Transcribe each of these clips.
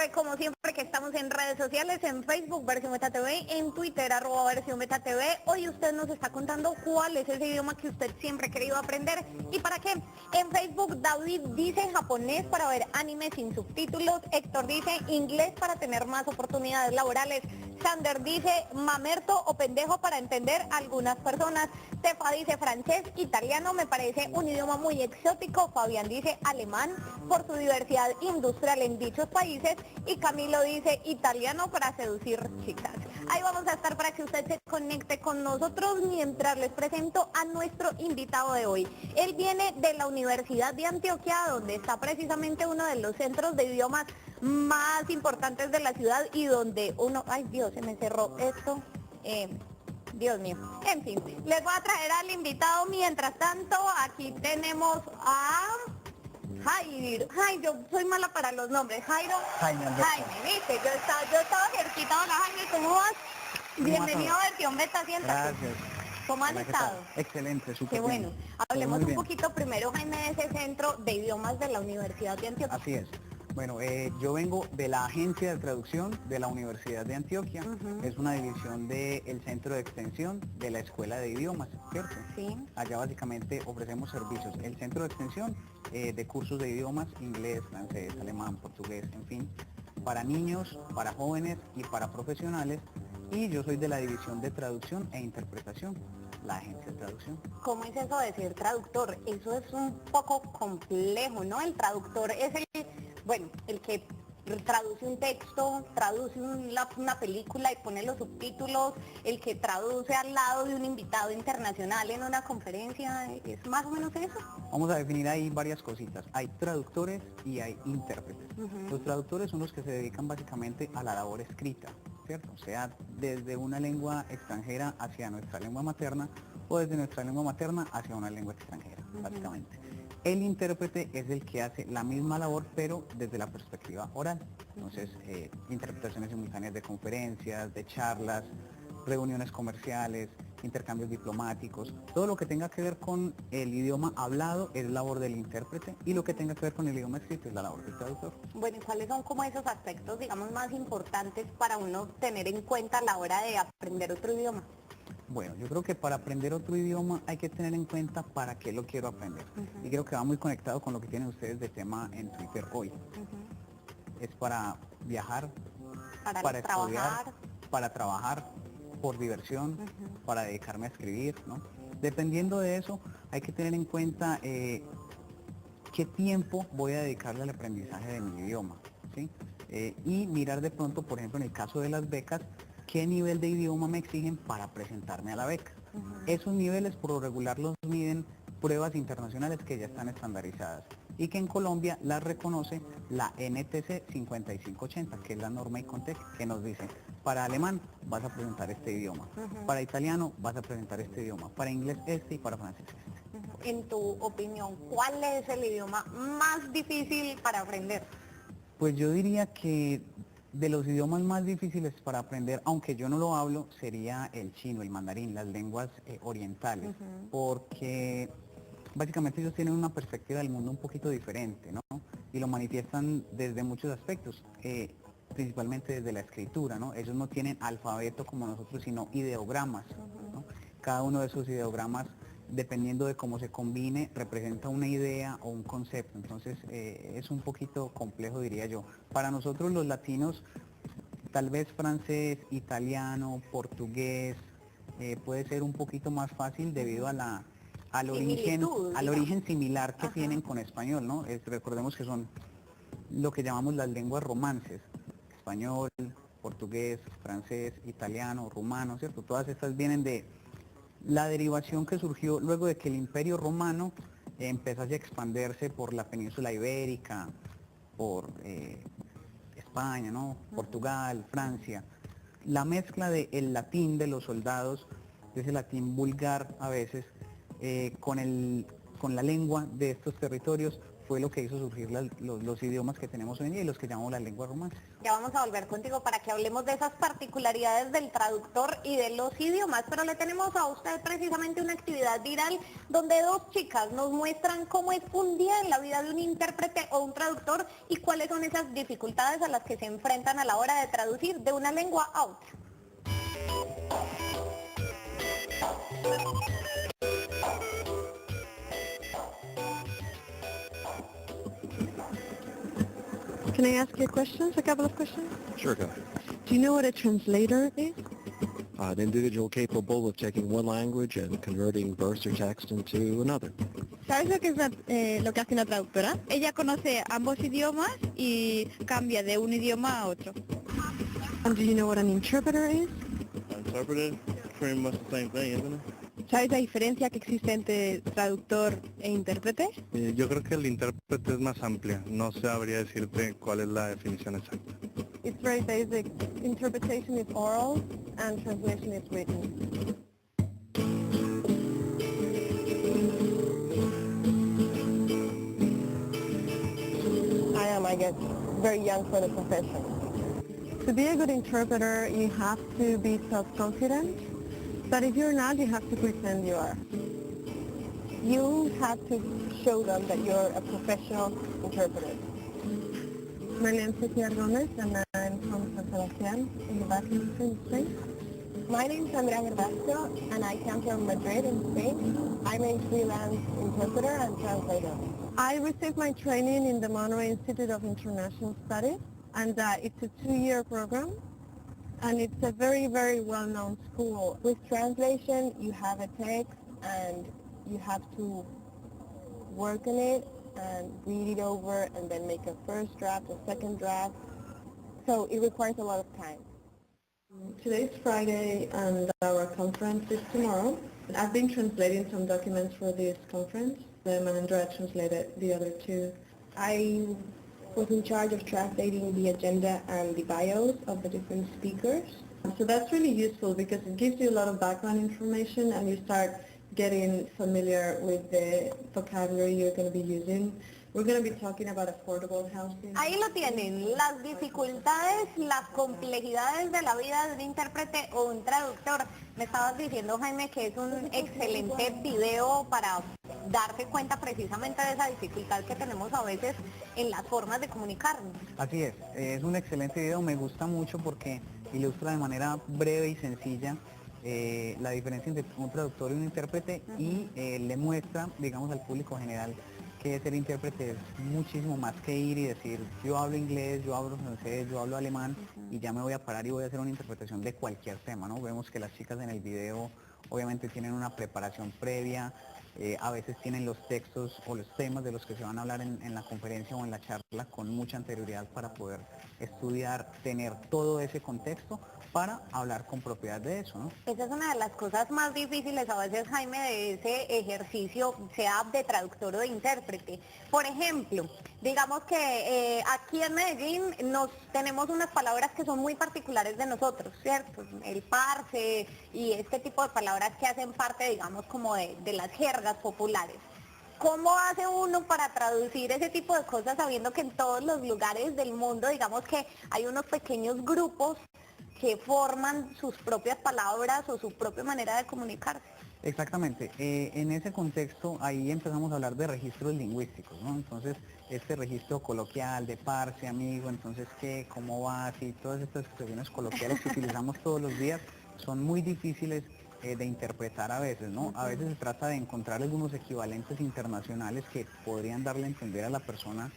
recuerde, como siempre, que estamos en redes sociales, en Facebook, Versión Beta TV, en Twitter, @Versión Beta TV. Hoy usted nos está contando cuál es ese idioma que usted siempre ha querido aprender y para qué. En Facebook, David dice japonés para ver anime sin subtítulos. Héctor dice inglés para tener más oportunidades laborales. Sander dice mamerto o pendejo para entender a algunas personas. Tefa dice francés, italiano, me parece un idioma muy exótico. Fabián dice alemán por su diversidad industrial en dichos países. Y Camilo dice italiano para seducir chicas. Ahí vamos a estar para que usted se conecte con nosotros mientras les presento a nuestro invitado de hoy. Él viene de la Universidad de Antioquia, donde está precisamente uno de los centros de idiomas más importantes de la ciudad y donde uno, ay Dios, se me cerró esto, Dios mío, en fin, les voy a traer al invitado. Mientras tanto, aquí tenemos a Jairo, ay, yo soy mala para los nombres, Jaime, viste, yo estaba cerquita. Hola Jaime, ¿cómo vas? Bienvenido a Versión Beta, siéntate. Gracias. ¿Cómo han estado? Excelente, súper Qué bueno. bien. Hablemos Muy un bien. poquito primero, Jaime, de ese centro de idiomas de la Universidad de Antioquia. Así es. Bueno, yo vengo de la Agencia de Traducción de la Universidad de Antioquia. Es una división del Centro de Extensión de la Escuela de Idiomas, ¿cierto? Sí. Allá básicamente ofrecemos servicios. El Centro de Extensión de cursos de idiomas, inglés, francés, alemán, portugués, en fin, para niños, para jóvenes y para profesionales. Y yo soy de la División de Traducción e Interpretación, la Agencia de Traducción. ¿Cómo es eso de ser traductor? Eso es un poco complejo, ¿no? El traductor es el que traduce un texto, traduce una película y pone los subtítulos, el que traduce al lado de un invitado internacional en una conferencia, ¿es más o menos eso? Vamos a definir ahí varias cositas. Hay traductores y hay intérpretes. Los traductores son los que se dedican básicamente a la labor escrita, ¿cierto? O sea, desde una lengua extranjera hacia nuestra lengua materna o desde nuestra lengua materna hacia una lengua extranjera, básicamente. El intérprete es el que hace la misma labor, pero desde la perspectiva oral. Entonces, interpretaciones simultáneas de conferencias, de charlas, reuniones comerciales, intercambios diplomáticos, todo lo que tenga que ver con el idioma hablado es labor del intérprete y lo que tenga que ver con el idioma escrito es la labor del traductor. Bueno, ¿y cuáles son como esos aspectos, digamos, más importantes para uno tener en cuenta a la hora de aprender otro idioma? Bueno, yo creo que para aprender otro idioma hay que tener en cuenta para qué lo quiero aprender. Y creo que va muy conectado con lo que tienen ustedes de tema en Twitter hoy. Es para viajar, para estudiar, para trabajar, por diversión, para dedicarme a escribir, ¿no? Dependiendo de eso, hay que tener en cuenta qué tiempo voy a dedicarle al aprendizaje de mi idioma, ¿sí? Y mirar de pronto, por ejemplo, en el caso de las becas, qué nivel de idioma me exigen para presentarme a la beca. Esos niveles por lo regular los miden pruebas internacionales que ya están estandarizadas y que en Colombia las reconoce la NTC 5580, que es la norma ICONTEC, que nos dice, para alemán vas a presentar este idioma, para italiano vas a presentar este idioma, para inglés este y para francés este. En tu opinión, ¿cuál es el idioma más difícil para aprender? Pues yo diría que de los idiomas más difíciles para aprender, aunque yo no lo hablo, sería el chino, el mandarín, las lenguas orientales, porque básicamente ellos tienen una perspectiva del mundo un poquito diferente, ¿no? Y lo manifiestan desde muchos aspectos, principalmente desde la escritura, ¿no? Ellos no tienen alfabeto como nosotros, sino ideogramas, ¿no? Cada uno de esos ideogramas, dependiendo de cómo se combine, representa una idea o un concepto. Entonces es un poquito complejo, diría yo. Para nosotros los latinos, tal vez francés, italiano, portugués, puede ser un poquito más fácil debido a al origen similar que tienen con español, ¿no? Recordemos que son lo que llamamos las lenguas romances: español, portugués, francés, italiano, rumano, ¿cierto? Todas estas vienen de la derivación que surgió luego de que el Imperio Romano empezase a expandirse por la península ibérica, por España, ¿no? Portugal, Francia. La mezcla del latín de los soldados, de ese latín vulgar a veces, con la lengua de estos territorios, fue lo que hizo surgir los idiomas que tenemos hoy en día y los que llamamos las lenguas romances. Ya vamos a volver contigo para que hablemos de esas particularidades del traductor y de los idiomas, pero le tenemos a usted precisamente una actividad viral donde dos chicas nos muestran cómo es un día en la vida de un intérprete o un traductor y cuáles son esas dificultades a las que se enfrentan a la hora de traducir de una lengua a otra. Can I ask you questions, a couple of questions? Sure, go. Do you know what a translator is? An individual capable of taking one language and converting verse or text into another. ¿Sabes lo que es lo que hace una traductora? Ella conoce ambos idiomas y cambia de un idioma a otro. And do you know what an interpreter is? Interpreter, pretty much the same thing, isn't it? ¿Sabes la diferencia que existe entre traductor e intérprete? Yo creo que el intérprete es más amplia, no sabría decirte cuál es la definición exacta. It's very basic. Interpretation is oral and translation is written. I am, I guess, very young for the profession. To be a good interpreter, you have to be self-confident. But if you're not, you have to pretend you are. You have to show them that you're a professional interpreter. My name is Cecilia Gomez and I'm from San Sebastián in the Basque Country in Spain. My name is Andrea Verdasco and I come from Madrid in Spain. I'm a freelance interpreter and translator. I received my training in the Monroe Institute of International Studies and it's a 2-year program. And it's a very, very well-known school. With translation, you have a text and you have to work on it and read it over and then make a first draft, a second draft. So it requires a lot of time. Today's Friday and our conference is tomorrow. I've been translating some documents for this conference. Andrea translated the other two. I was in charge of translating the agenda and the bios of the different speakers. So that's really useful because it gives you a lot of background information and you start getting familiar with the vocabulary you're going to be using. We're going to be talking about affordable housing. Ahí lo tienen, las dificultades, las complejidades de la vida de un intérprete o un traductor. Me estabas diciendo, Jaime, que es un excelente video para darse cuenta precisamente de esa dificultad que tenemos a veces en las formas de comunicarnos. Así es un excelente video, me gusta mucho porque ilustra de manera breve y sencilla la diferencia entre un traductor y un intérprete y le muestra, digamos, al público general que ser intérprete es muchísimo más que ir y decir yo hablo inglés, yo hablo francés, yo hablo alemán y ya me voy a parar y voy a hacer una interpretación de cualquier tema, ¿no? Vemos que las chicas en el video obviamente tienen una preparación previa, a veces tienen los textos o los temas de los que se van a hablar en la conferencia o en la charla con mucha anterioridad para poder estudiar, tener todo ese contexto para hablar con propiedad de eso, ¿no? Esa es una de las cosas más difíciles a veces, Jaime, de ese ejercicio, sea de traductor o de intérprete. Por ejemplo, digamos que aquí en Medellín tenemos unas palabras que son muy particulares de nosotros, ¿cierto? El parce y este tipo de palabras que hacen parte, digamos, como de las jergas populares. ¿Cómo hace uno para traducir ese tipo de cosas sabiendo que en todos los lugares del mundo, digamos que hay unos pequeños grupos que forman sus propias palabras o su propia manera de comunicarse? Exactamente, en ese contexto ahí empezamos a hablar de registros lingüísticos, ¿no? Entonces, este registro coloquial de parce, amigo, entonces qué, cómo vas y todas estas expresiones coloquiales que utilizamos todos los días son muy difíciles de interpretar a veces, ¿no? A veces se trata de encontrar algunos equivalentes internacionales que podrían darle a entender a la persona,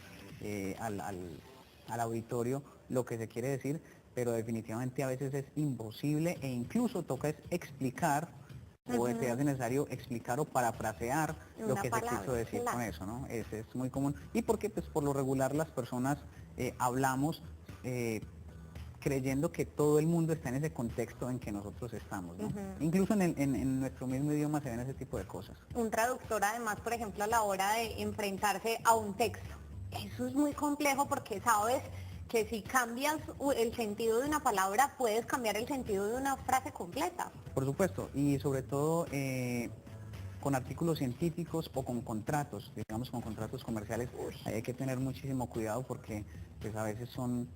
al auditorio, lo que se quiere decir, pero definitivamente a veces es imposible e incluso toca explicar o se hace necesario explicar o parafrasear lo que se quiso decir con eso, ¿no? Es muy común. Y porque pues por lo regular las personas hablamos creyendo que todo el mundo está en ese contexto en que nosotros estamos, ¿no? Incluso en nuestro mismo idioma se ven ese tipo de cosas. Un traductor además, por ejemplo, a la hora de enfrentarse a un texto, eso es muy complejo porque sabes que si cambias el sentido de una palabra, puedes cambiar el sentido de una frase completa. Por supuesto, y sobre todo con artículos científicos o con contratos, digamos con contratos comerciales, ahí hay que tener muchísimo cuidado porque pues a veces son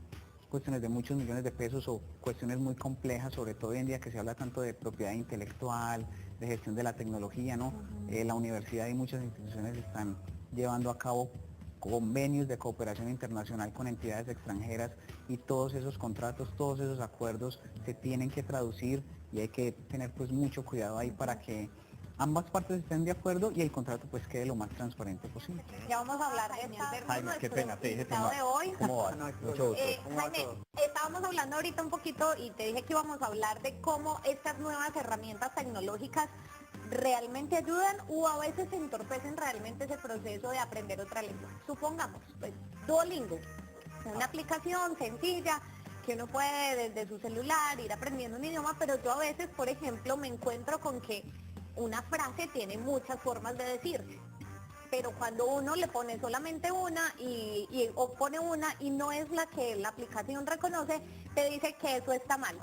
cuestiones de muchos millones de pesos o cuestiones muy complejas, sobre todo hoy en día que se habla tanto de propiedad intelectual, de gestión de la tecnología, ¿no? La universidad y muchas instituciones están llevando a cabo convenios de cooperación internacional con entidades extranjeras y todos esos contratos, todos esos acuerdos se tienen que traducir y hay que tener pues mucho cuidado ahí para que ambas partes estén de acuerdo y el contrato pues quede lo más transparente posible. Ya vamos a hablar de Alberto, Jaime, qué pena, te dije invitado de hoy. ¿Cómo vas? Mucho gusto. Jaime, estábamos hablando ahorita un poquito y te dije que íbamos a hablar de cómo estas nuevas herramientas tecnológicas realmente ayudan o a veces entorpecen realmente ese proceso de aprender otra lengua. Supongamos, pues Duolingo, una aplicación sencilla que uno puede desde su celular ir aprendiendo un idioma, pero yo a veces, por ejemplo, me encuentro con que una frase tiene muchas formas de decirse, pero cuando uno le pone solamente una o pone una y no es la que la aplicación reconoce, te dice que eso está mal.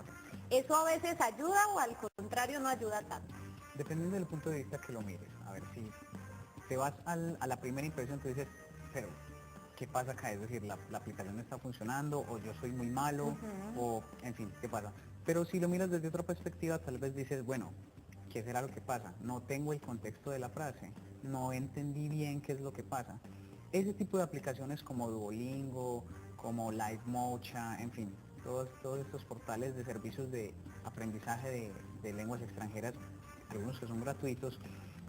¿Eso a veces ayuda o al contrario no ayuda tanto? Dependiendo del punto de vista que lo mires, a ver si te vas a la primera impresión, tú dices, pero ¿qué pasa acá? Es decir, la aplicación no está funcionando o yo soy muy malo o en fin, ¿qué pasa? Pero si lo miras desde otra perspectiva, tal vez dices, bueno, ¿qué será lo que pasa? No tengo el contexto de la frase, no entendí bien qué es lo que pasa. Ese tipo de aplicaciones como Duolingo, como LiveMocha, en fin, todos estos portales de servicios de aprendizaje de lenguas extranjeras, algunos que son gratuitos,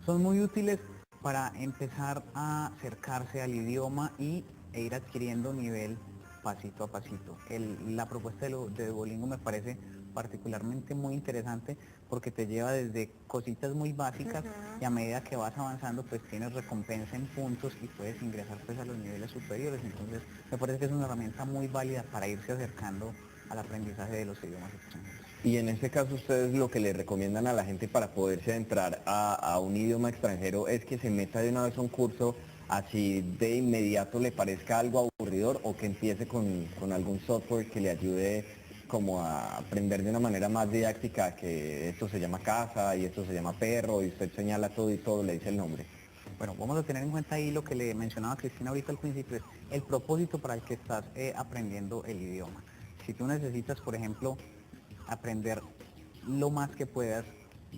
son muy útiles para empezar a acercarse al idioma e ir adquiriendo nivel pasito a pasito. La propuesta de Duolingo me parece particularmente muy interesante porque te lleva desde cositas muy básicas y a medida que vas avanzando pues tienes recompensa en puntos y puedes ingresar pues a los niveles superiores. Entonces me parece que es una herramienta muy válida para irse acercando al aprendizaje de los idiomas extranjeros. Y en este caso ustedes lo que le recomiendan a la gente para poderse entrar a un idioma extranjero es que se meta de una vez a un curso, así de inmediato le parezca algo aburridor, o que empiece con algún software que le ayude como a aprender de una manera más didáctica, que esto se llama casa y esto se llama perro y usted señala todo y todo le dice el nombre. Bueno, vamos a tener en cuenta ahí lo que le mencionaba Cristina ahorita al principio, es el propósito para el que estás aprendiendo el idioma. Si tú necesitas, por ejemplo, aprender lo más que puedas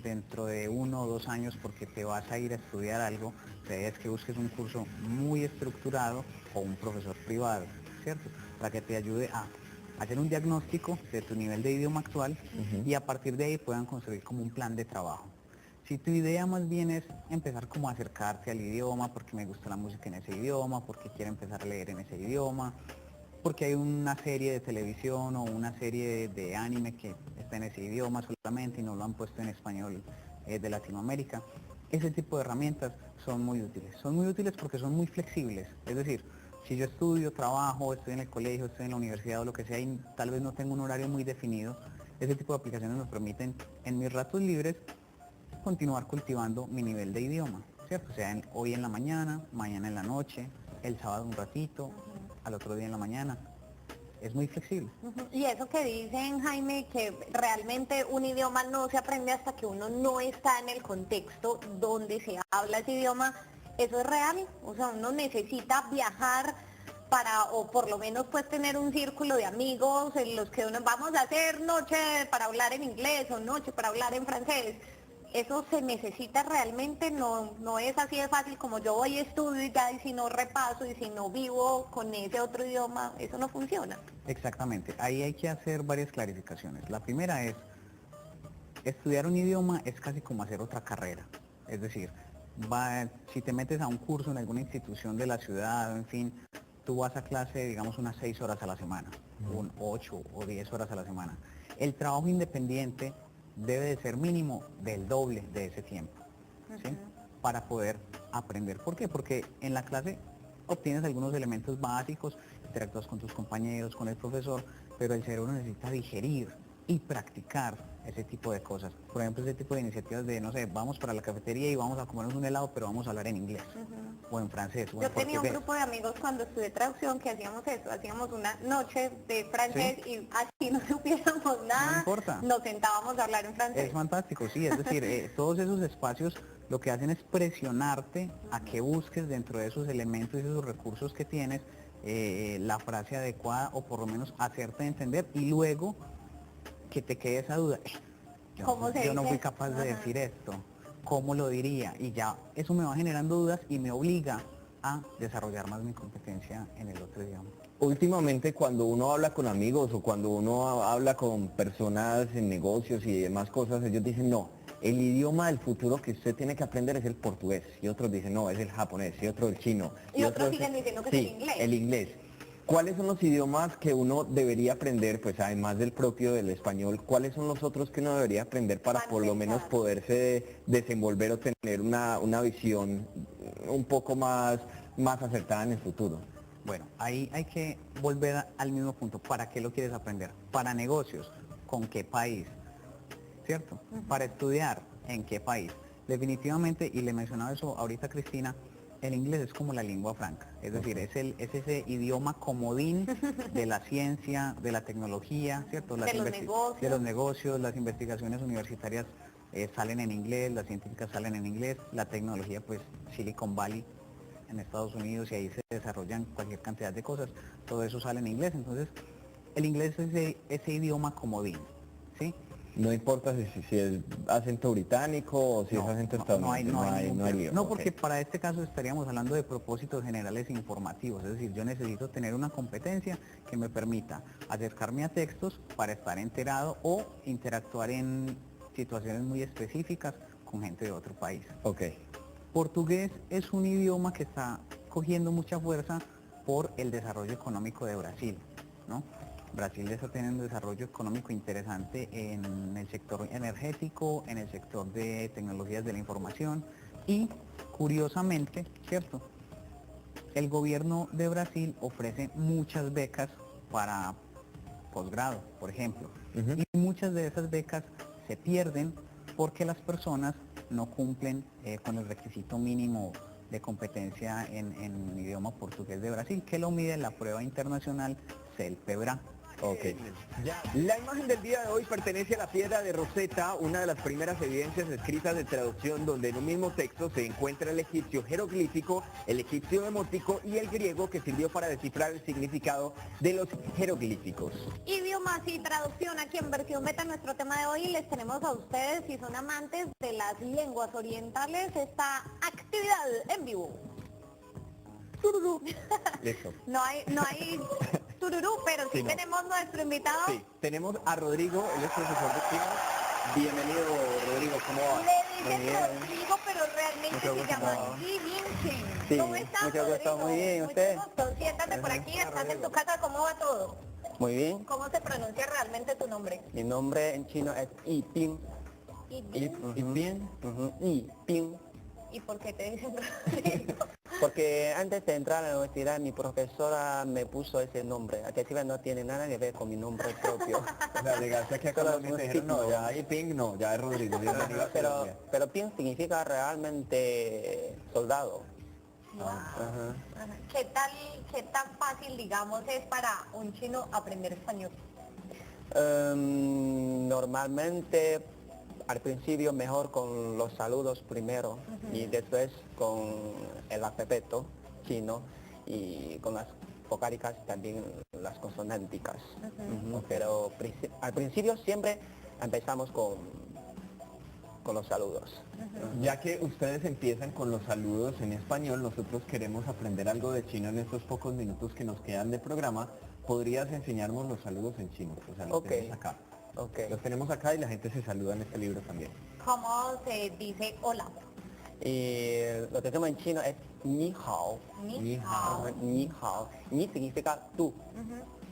dentro de 1 o 2 años porque te vas a ir a estudiar algo, la idea es que busques un curso muy estructurado o un profesor privado, ¿cierto? Para que te ayude a hacer un diagnóstico de tu nivel de idioma actual y a partir de ahí puedan construir como un plan de trabajo. Si tu idea más bien es empezar como a acercarte al idioma porque me gusta la música en ese idioma, porque quiero empezar a leer en ese idioma, porque hay una serie de televisión o una serie de anime que está en ese idioma solamente y no lo han puesto en español de Latinoamérica. Ese tipo de herramientas son muy útiles. Son muy útiles porque son muy flexibles. Es decir, si yo estudio, trabajo, estoy en el colegio, estoy en la universidad o lo que sea y tal vez no tengo un horario muy definido, ese tipo de aplicaciones me permiten en mis ratos libres continuar cultivando mi nivel de idioma, ¿cierto? O sea, hoy en la mañana, mañana en la noche, el sábado un ratito, al otro día en la mañana. Es muy flexible. Y eso que dicen, Jaime, que realmente un idioma no se aprende hasta que uno no está en el contexto donde se habla ese idioma, ¿eso es real? O sea, uno necesita viajar para, o por lo menos pues tener un círculo de amigos en los que uno vamos a hacer noche para hablar en inglés o noche para hablar en francés. ¿Eso se necesita realmente? No es así de fácil como yo voy a estudio y ya, y si no repaso y si no vivo con ese otro idioma, eso no funciona. Exactamente, ahí hay que hacer varias clarificaciones. La primera es, estudiar un idioma es casi como hacer otra carrera. Es decir, si te metes a un curso en alguna institución de la ciudad, en fin, tú vas a clase, digamos, unas 6 horas a la semana, 8 o 10 horas a la semana. El trabajo independiente debe de ser mínimo del doble de ese tiempo, ¿sí? Para poder aprender. ¿Por qué? Porque en la clase obtienes algunos elementos básicos, interactúas con tus compañeros, con el profesor, pero el cerebro necesita digerir y practicar ese tipo de cosas. Por ejemplo, ese tipo de iniciativas de, no sé, vamos para la cafetería y vamos a comernos un helado, pero vamos a hablar en inglés, o en francés, o en Yo tenía un portugués. grupo de amigos cuando estudié traducción que hacíamos eso, hacíamos una noche de francés y así no supiéramos nada, No importa. nos sentábamos a hablar en francés. Es fantástico, sí, es decir, todos esos espacios lo que hacen es presionarte a que busques dentro de esos elementos y esos recursos que tienes la frase adecuada o por lo menos hacerte entender y luego que te quede esa duda. ¿Cómo se Yo no dice? fui capaz de Ajá. decir esto, ¿cómo lo diría? Y ya eso me va generando dudas y me obliga a desarrollar más mi competencia en el otro idioma. Últimamente cuando uno habla con amigos o cuando uno habla con personas en negocios y demás cosas, ellos dicen no, el idioma del futuro que usted tiene que aprender es el portugués y otros dicen no, es el japonés y otro el chino. Y otros siguen diciendo que es el sí, inglés. el inglés. ¿Cuáles son los idiomas que uno debería aprender, pues además del propio del español, cuáles son los otros que uno debería aprender para por lo menos poderse desenvolver o tener una visión un poco más acertada en el futuro? Bueno, ahí hay que volver al mismo punto. ¿Para qué lo quieres aprender? Para negocios, ¿con qué país? ¿Cierto? Para estudiar, ¿en qué país? Definitivamente, y le mencionaba eso ahorita a Cristina, el inglés es como la lengua franca, es decir, es ese idioma comodín de la ciencia, de la tecnología, ¿cierto? De los negocios. De los negocios, las investigaciones universitarias salen en inglés, las científicas salen en inglés, la tecnología, pues Silicon Valley en Estados Unidos y ahí se desarrollan cualquier cantidad de cosas, todo eso sale en inglés, entonces el inglés es ese idioma comodín, ¿sí? No importa si es acento británico o si es acento estadounidense, no hay ningún lío. no, porque para este caso estaríamos hablando de propósitos generales e informativos, es decir, yo necesito tener una competencia que me permita acercarme a textos para estar enterado o interactuar en situaciones muy específicas con gente de otro país. Ok. Portugués es un idioma que está cogiendo mucha fuerza por el desarrollo económico de Brasil, ¿no? Brasil está teniendo un desarrollo económico interesante en el sector energético, en el sector de tecnologías de la información y, curiosamente, ¿cierto? El gobierno de Brasil ofrece muchas becas para posgrado, por ejemplo, y muchas de esas becas se pierden porque las personas no cumplen con el requisito mínimo de competencia en idioma portugués de Brasil, que lo mide la prueba internacional CELPEBRA. Ok. La imagen del día de hoy pertenece a la piedra de Rosetta, una de las primeras evidencias escritas de traducción donde en un mismo texto se encuentra el egipcio jeroglífico, el egipcio demótico y el griego que sirvió para descifrar el significado de los jeroglíficos. Idiomas y traducción aquí en Versión Beta, nuestro tema de hoy. Les tenemos a ustedes, si son amantes de las lenguas orientales, esta actividad en vivo. Tururú. Listo. No hay tururú, pero sí, Sí, no. tenemos nuestro invitado. Sí, tenemos a Rodrigo, él es profesor de chino. Bienvenido, Rodrigo, ¿cómo va? Le dicen Muy bien. Rodrigo, pero realmente Mucho se gusto. llama Ji Vincent. Sí, ¿Cómo estás, mucho gusto, Rodrigo? muy bien, ¿y usted? Mucho gusto. Siéntate por aquí, estás en tu casa, ¿cómo va todo? Muy bien, ¿Cómo se pronuncia realmente tu nombre? mi nombre en chino es Yi Ping. Y bien. Yi Ping. ¿Y por qué te dicen Rodrigo? Porque antes de entrar a la universidad mi profesora me puso ese nombre. A que encima no tiene nada que ver con mi nombre propio. O sea, llegaste aquí a Solo Colombia y te un dijeron, no, signo. ya hay ping, no, ya es Rodrigo, bienvenido a Colombia. pero Ping significa realmente soldado. Ajá. ¿Qué tan fácil, digamos, es para un chino aprender español? Normalmente al principio mejor con los saludos primero y después con el alfabeto chino y con las vocálicas también las consonánticas. Pero al principio siempre empezamos con los saludos. Ya que ustedes empiezan con los saludos en español, nosotros queremos aprender algo de chino en estos pocos minutos que nos quedan de programa. ¿Podrías enseñarnos los saludos en chino? O sea, los Ok. tenemos acá. Okay. Los tenemos acá y la gente se saluda en este libro también. ¿Cómo se dice hola? Y lo que hacemos en chino es ni hao. Ni hao. Ni hao. Ni significa tú.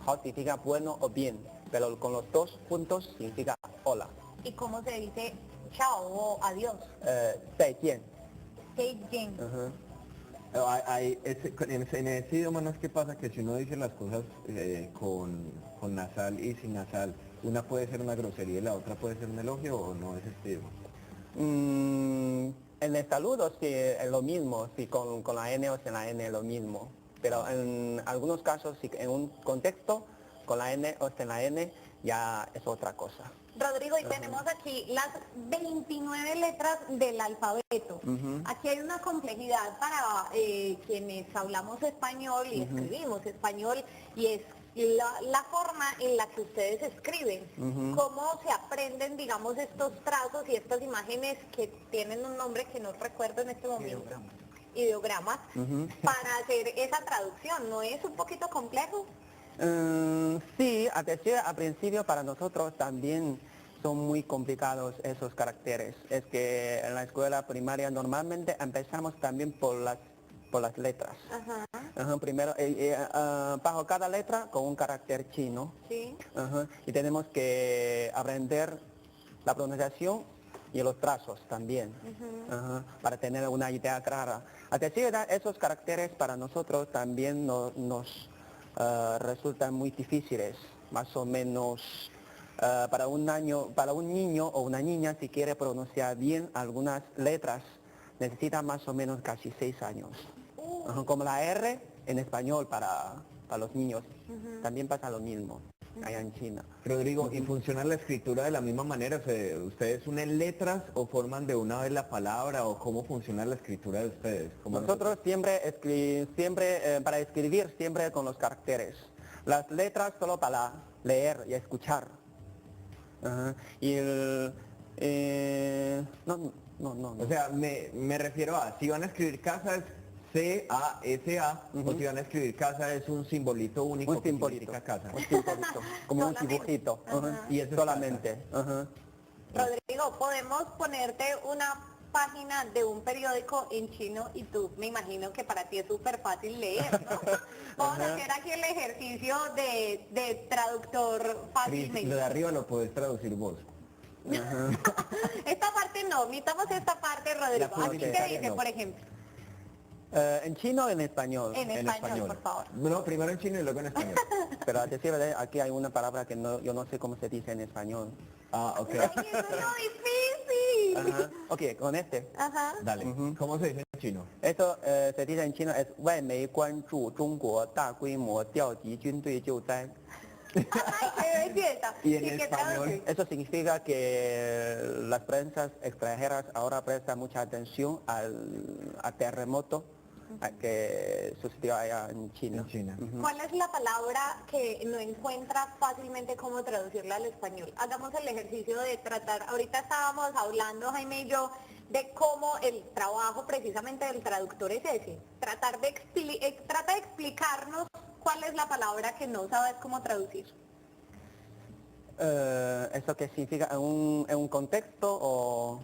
Hao significa bueno o bien. Pero con los dos juntos significa hola. ¿Y cómo se dice chao o adiós? 再见. Zaijian. En ese idioma no es que pasa que si uno dice las cosas con nasal y sin nasal, una puede ser una grosería y la otra puede ser un elogio o no es este idioma. En el saludo sí es lo mismo, si con la N o sin la N es lo mismo. Pero en algunos casos, si en un contexto, con la N o sin la N, ya es otra cosa. Rodrigo, y tenemos aquí las 29 letras del alfabeto. Aquí hay una complejidad para quienes hablamos español y escribimos español, y es la forma en la que ustedes escriben. ¿Cómo se aprenden, digamos, estos trazos y estas imágenes que tienen un nombre que no recuerdo en este momento? Ideogramas. Para hacer esa traducción, ¿no es un poquito complejo? Sí, al principio para nosotros también son muy complicados esos caracteres. Es que en la escuela primaria normalmente empezamos también por las letras. Primero, bajo cada letra con un carácter chino. Sí. Y tenemos que aprender la pronunciación y los trazos también, para tener una idea clara. A decir verdad, esos caracteres para nosotros también nos resultan muy difíciles, más o menos para un niño o una niña, si quiere pronunciar bien algunas letras, necesita más o menos casi 6 años. Como la R en español para los niños, también pasa lo mismo allá en China. Rodrigo, ¿y funciona la escritura de la misma manera? O sea, ¿ustedes unen letras o forman de una vez la palabra, o cómo funciona la escritura de ustedes? Nosotros siempre para escribir siempre con los caracteres. Las letras solo para leer y escuchar. Y no. O sea, me refiero a, si van a escribir casa es C-A-S-A, o si van a escribir casa es un simbolito único Un que simbolito, significa casa. un simbolito, como un Solamente. dibujito. Y eso es solamente. Rodrigo, podemos ponerte una página de un periódico en chino y tú, me imagino que para ti es súper fácil leer, ¿no? Vamos a hacer aquí el ejercicio de traductor Cris, fácilmente. lo de arriba lo podés traducir vos. Esta parte no, omitamos esta parte, Rodrigo. La Aquí publicitaria te dice, no. por ejemplo, ¿En chino o en español? en español, por favor. No, primero en chino y luego en español. Pero a decir verdad, aquí hay una palabra que yo no sé cómo se dice en español. Ah, ok. ¡Ay, eso es lo difícil! Ok, con este. Ajá. Dale. ¿Cómo se dice en chino? Eso se dice en chino es 外媒关注中国大规模调集军队救灾. ¡Ay, qué belleza! Y en ¿qué español? traduce? Eso significa que las prensas extranjeras ahora prestan mucha atención al terremoto que sucedió allá en China. En China. ¿Cuál es la palabra que no encuentra fácilmente cómo traducirla al español? Hagamos el ejercicio de tratar, ahorita estábamos hablando, Jaime y yo, de cómo el trabajo precisamente del traductor es ese, trata de explicarnos cuál es la palabra que no sabes cómo traducir. ¿Eso qué significa? ¿En un contexto o...?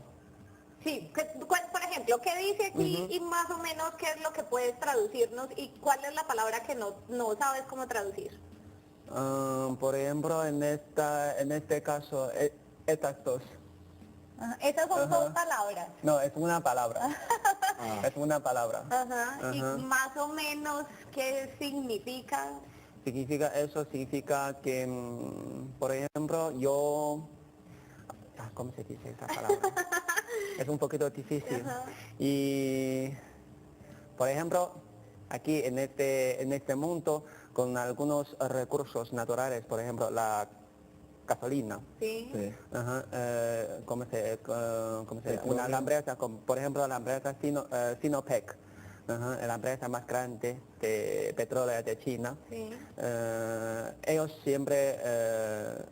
Sí, por ejemplo, ¿qué dice aquí y más o menos qué es lo que puedes traducirnos y cuál es la palabra que no sabes cómo traducir? Por ejemplo, en este caso, estas dos. Ajá, esas son dos palabras. No, es una palabra. Es una palabra. Ajá. Y más o menos qué significa. Eso significa que, por ejemplo, ¿cómo se dice esa palabra? Es un poquito difícil. Y, por ejemplo, aquí en este mundo, con algunos recursos naturales, por ejemplo, la gasolina. Sí. ¿Cómo se dice? La empresa, por ejemplo, la empresa Sinopec, la empresa más grande de petróleo de China. Sí.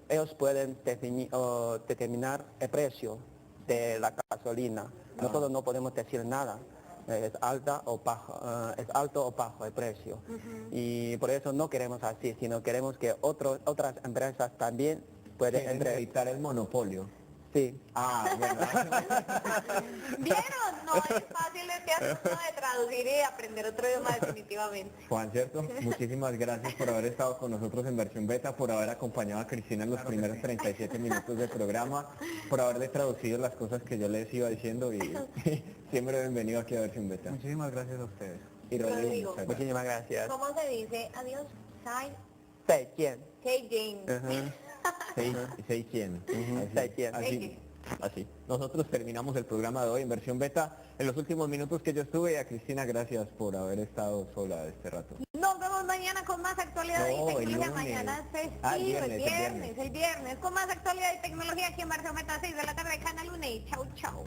Ellos pueden determinar el precio de la gasolina. Nosotros no podemos decir nada. Es alto o bajo el precio. Y por eso no queremos así, sino queremos que otras empresas también pueden evitar el monopolio. Sí. Ah, bueno. ¿Vieron? No es fácil este asunto de traducir y aprender otro idioma definitivamente. Juan, ¿cierto? Muchísimas gracias por haber estado con nosotros en versión beta, por haber acompañado a Cristina en los primeros 37 minutos del programa, por haberle traducido las cosas que yo les iba diciendo y siempre bienvenido aquí a versión beta. Muchísimas gracias a ustedes. Y Rodrigo, Rodrigo. muchas gracias. Muchísimas gracias. ¿Cómo se dice? Adiós. Sai. 再见. Hey, Jane. 600.再见. Así, Así. Nosotros terminamos el programa de hoy en versión beta. En los últimos minutos que yo estuve, a Cristina, gracias por haber estado sola este rato. Nos vemos mañana con más actualidad y No, el tecnología. lunes. Mañana es festivo, Ah, el el viernes, con más actualidad y tecnología aquí en Versión Beta 6 de la tarde, Canal 1. Chau, chau.